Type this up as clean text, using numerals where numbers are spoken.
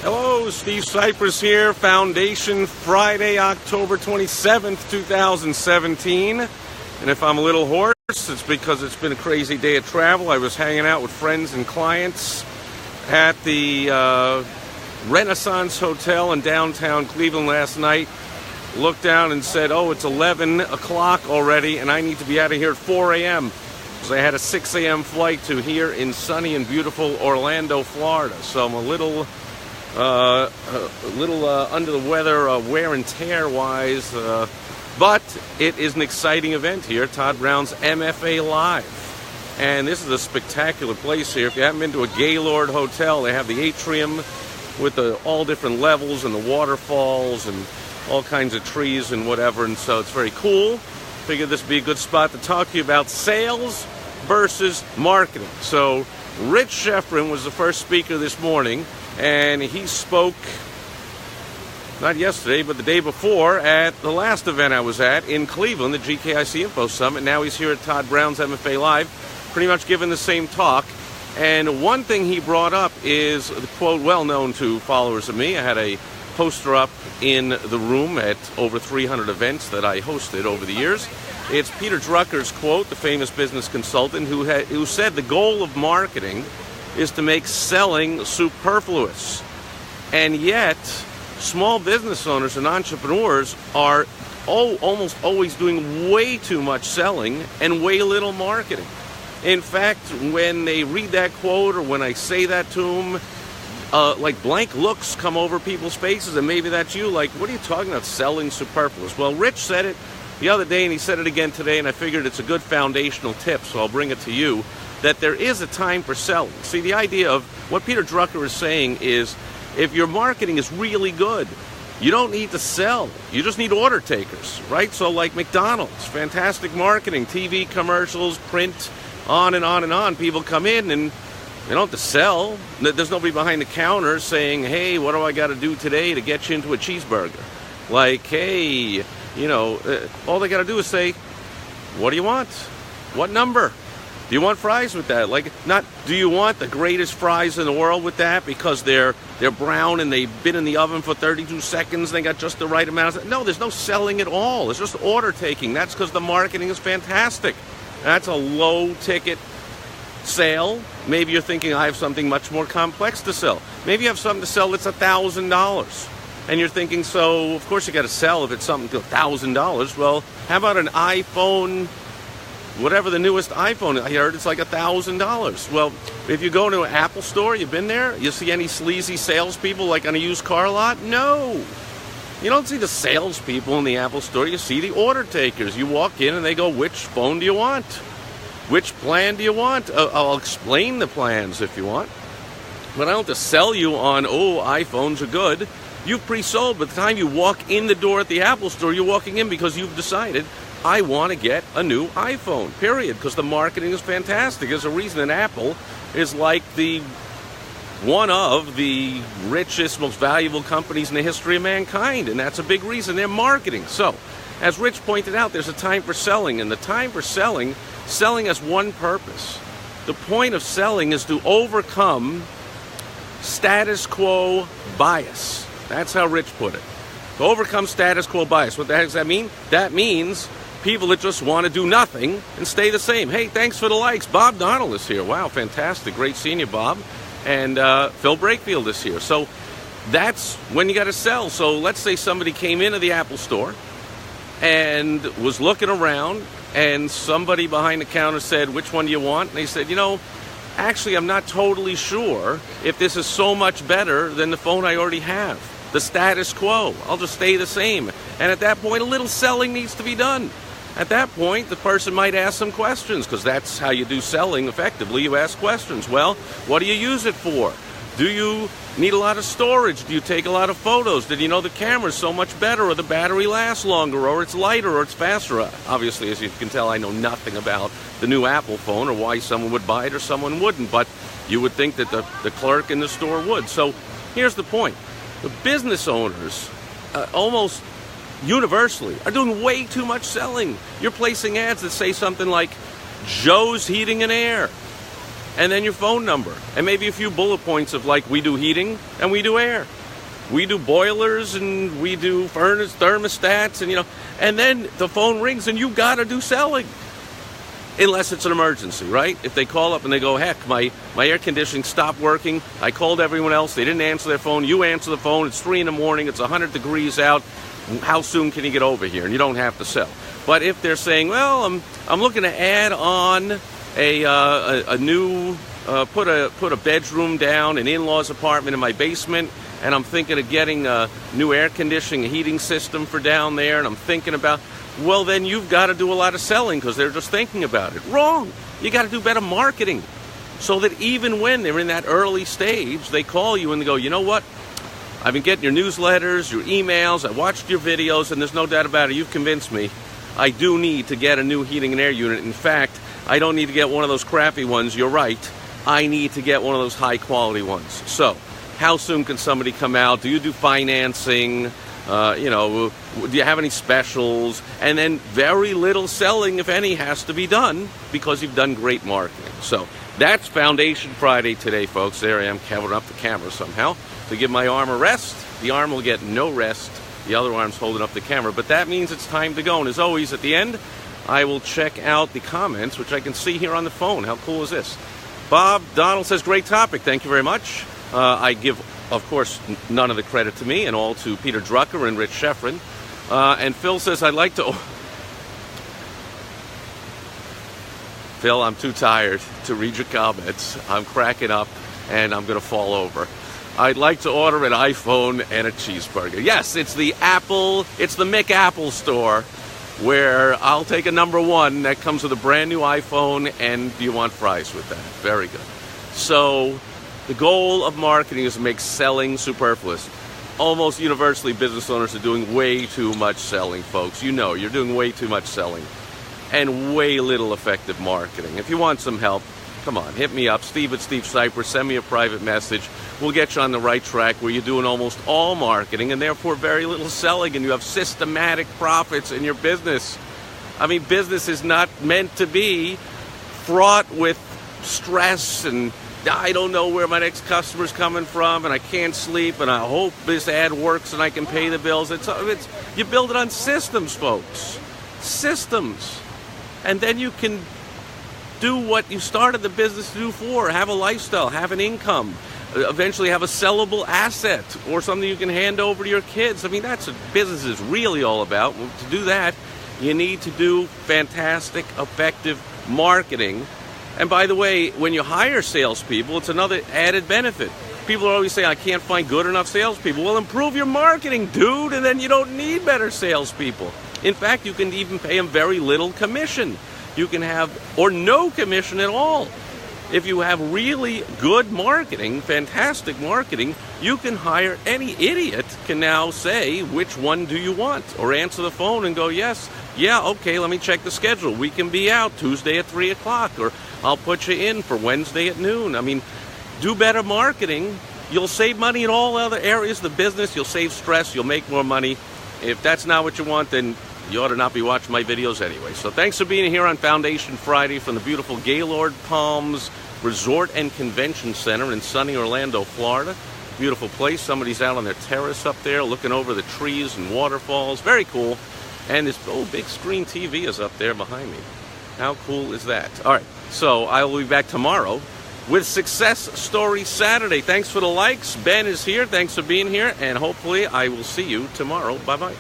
Hello, Steve Sipress here, Foundation, Friday, October 27th, 2017. And if I'm a little hoarse, it's because it's been a crazy day of travel. I was hanging out with friends and clients at the Renaissance Hotel in downtown Cleveland last night. Looked down and said, oh, it's 11 o'clock already, and I need to be out of here at 4 a.m. because I had a 6 a.m. flight to here in sunny and beautiful Orlando, Florida. So I'm a little under the weather, wear and tear wise, but it is an exciting event here, Todd Brown's MFA Live, and this is a spectacular place here. If you haven't been to a Gaylord Hotel, they have the atrium with all different levels and the waterfalls and all kinds of trees and whatever, and so it's very cool. Figured this would be a good spot to talk to you about sales versus marketing. So Rich Schefrin was the first speaker this morning, and he spoke not yesterday, but the day before at the last event I was at in Cleveland, the GKIC Info Summit. Now he's here at Todd Brown's MFA Live, pretty much giving the same talk. And one thing he brought up is the quote well known to followers of me. I had a poster up in the room at over 300 events that I hosted over the years. It's Peter Drucker's quote, the famous business consultant, who said the goal of marketing is to make selling superfluous. And yet, small business owners and entrepreneurs are almost always doing way too much selling and way little marketing. In fact, when they read that quote or when I say that to them, like blank looks come over people's faces, and maybe that's you, like, what are you talking about, selling superfluous? Well, Rich said it the other day, and he said it again today, and I figured it's a good foundational tip, so I'll bring it to you, that there is a time for selling. See, the idea of what Peter Drucker is saying is, if your marketing is really good, you don't need to sell. You just need order takers, right? So like McDonald's, fantastic marketing, TV commercials, print, on and on and on. People come in and they don't have to sell. There's nobody behind the counter saying, hey, what do I got to do today to get you into a cheeseburger? Like, hey, all they got to do is say, what do you want? What number? Do you want fries with that? Like, not, do you want the greatest fries in the world with that because they're brown and they've been in the oven for 32 seconds and they got just the right amount of... No, there's no selling at all. It's just order taking. That's because the marketing is fantastic. That's a low-ticket sale. Maybe you're thinking, I have something much more complex to sell. Maybe you have something to sell that's $1,000. And you're thinking, so, of course you got to sell if it's something to $1,000. Well, how about an iPhone... whatever the newest iPhone, I heard it's like $1,000. Well, if you go to an Apple store, you've been there, you see any sleazy salespeople like on a used car lot? No. You don't see the salespeople in the Apple store. You see the order takers. You walk in and they go, which phone do you want? Which plan do you want? I'll explain the plans if you want. But I don't have to sell you on, iPhones are good. You've pre-sold. By the time you walk in the door at the Apple store, you're walking in because you've decided, I want to get a new iPhone, period, because the marketing is fantastic. There's a reason that Apple is like one of the richest, most valuable companies in the history of mankind, and that's a big reason, they're marketing. So, as Rich pointed out, there's a time for selling, and the time for selling has one purpose. The point of selling is to overcome status quo bias. That's how Rich put it. To overcome status quo bias. What the heck does that mean? That means people that just want to do nothing and stay the same. Hey, thanks for the likes. Bob Donald is here. Wow, fantastic. Great seeing you, Bob. And Phil Brakefield is here. So that's when you got to sell. So let's say somebody came into the Apple store and was looking around, and somebody behind the counter said, which one do you want? And they said, actually, I'm not totally sure if this is so much better than the phone I already have. The status quo. I'll just stay the same. And at that point, a little selling needs to be done. At that point, the person might ask some questions, because that's how you do selling effectively. You ask questions. Well, what do you use it for? Do you need a lot of storage? Do you take a lot of photos? Did you know the camera's so much better, or the battery lasts longer, or it's lighter, or it's faster? Obviously, as you can tell, I know nothing about the new Apple phone or why someone would buy it or someone wouldn't, but you would think that the clerk in the store would. So here's the point. The business owners almost universally are doing way too much selling. You're placing ads that say something like, Joe's Heating and Air. and then your phone number, and maybe a few bullet points of like, we do heating and we do air. We do boilers and we do furnace thermostats, and and then the phone rings and you got to do selling. Unless it's an emergency, right? If they call up and they go, heck, my air conditioning stopped working. I called everyone else. They didn't answer their phone. You answer the phone. It's 3 a.m. It's 100 degrees out. How soon can you get over here? And you don't have to sell. But if they're saying, well, I'm looking to add on a new put a bedroom down, an in-laws apartment in my basement, and I'm thinking of getting a new air conditioning, heating system for down there, and I'm thinking about, well, then you've got to do a lot of selling because they're just thinking about it. Wrong. You got to do better marketing so that even when they're in that early stage, they call you and they go, you know what? I've been getting your newsletters, your emails, I watched your videos, and there's no doubt about it, you've convinced me. I do need to get a new heating and air unit. In fact, I don't need to get one of those crappy ones. You're right. I need to get one of those high-quality ones. So, how soon can somebody come out? Do you do financing? Do you have any specials? And then very little selling, if any, has to be done because you've done great marketing. So, that's Foundation Friday today, folks. There I am, covering up the camera somehow to give my arm a rest. The arm will get no rest. The other arm's holding up the camera, but that means it's time to go. And as always, at the end, I will check out the comments, which I can see here on the phone. How cool is this? Bob Donald says, great topic. Thank you very much. I give, of course, none of the credit to me and all to Peter Drucker and Rich Sheffrin. And Phil says, I'd like to... Phil, I'm too tired to read your comments. I'm cracking up, and I'm going to fall over. I'd like to order an iPhone and a cheeseburger. Yes, it's the McApple store, where I'll take a number 1 that comes with a brand new iPhone, and do you want fries with that? Very good. So, the goal of marketing is to make selling superfluous. Almost universally, business owners are doing way too much selling, folks. You know, you're doing way too much selling and way little effective marketing. If you want some help, come on, hit me up, Steve at Steve Sipress, send me a private message. We'll get you on the right track where you're doing almost all marketing and therefore very little selling, and you have systematic profits in your business. I mean, business is not meant to be fraught with stress and I don't know where my next customer's coming from and I can't sleep and I hope this ad works and I can pay the bills. It's you build it on systems, folks. Systems. And then you can do what you started the business to do for. Have a lifestyle, have an income, eventually have a sellable asset or something you can hand over to your kids. I mean, that's what business is really all about. To do that, you need to do fantastic, effective marketing. And by the way, when you hire salespeople, it's another added benefit. People are always saying, I can't find good enough salespeople. Well, improve your marketing, dude, and then you don't need better salespeople. In fact, you can even pay them very little commission. You can have, or no commission at all. If you have really good marketing, fantastic marketing, you can hire any idiot can now say, which one do you want? Or answer the phone and go, yes, yeah, okay, let me check the schedule. We can be out Tuesday at 3 o'clock, or I'll put you in for Wednesday at noon. I mean, do better marketing. You'll save money in all other areas of the business. You'll save stress. You'll make more money. If that's not what you want, then you ought to not be watching my videos anyway. So thanks for being here on Foundation Friday from the beautiful Gaylord Palms Resort and Convention Center in sunny Orlando, Florida. Beautiful place. Somebody's out on their terrace up there looking over the trees and waterfalls. Very cool. And this big screen TV is up there behind me. How cool is that? All right. So I will be back tomorrow with Success Story Saturday. Thanks for the likes. Ben is here. Thanks for being here. And hopefully I will see you tomorrow. Bye-bye.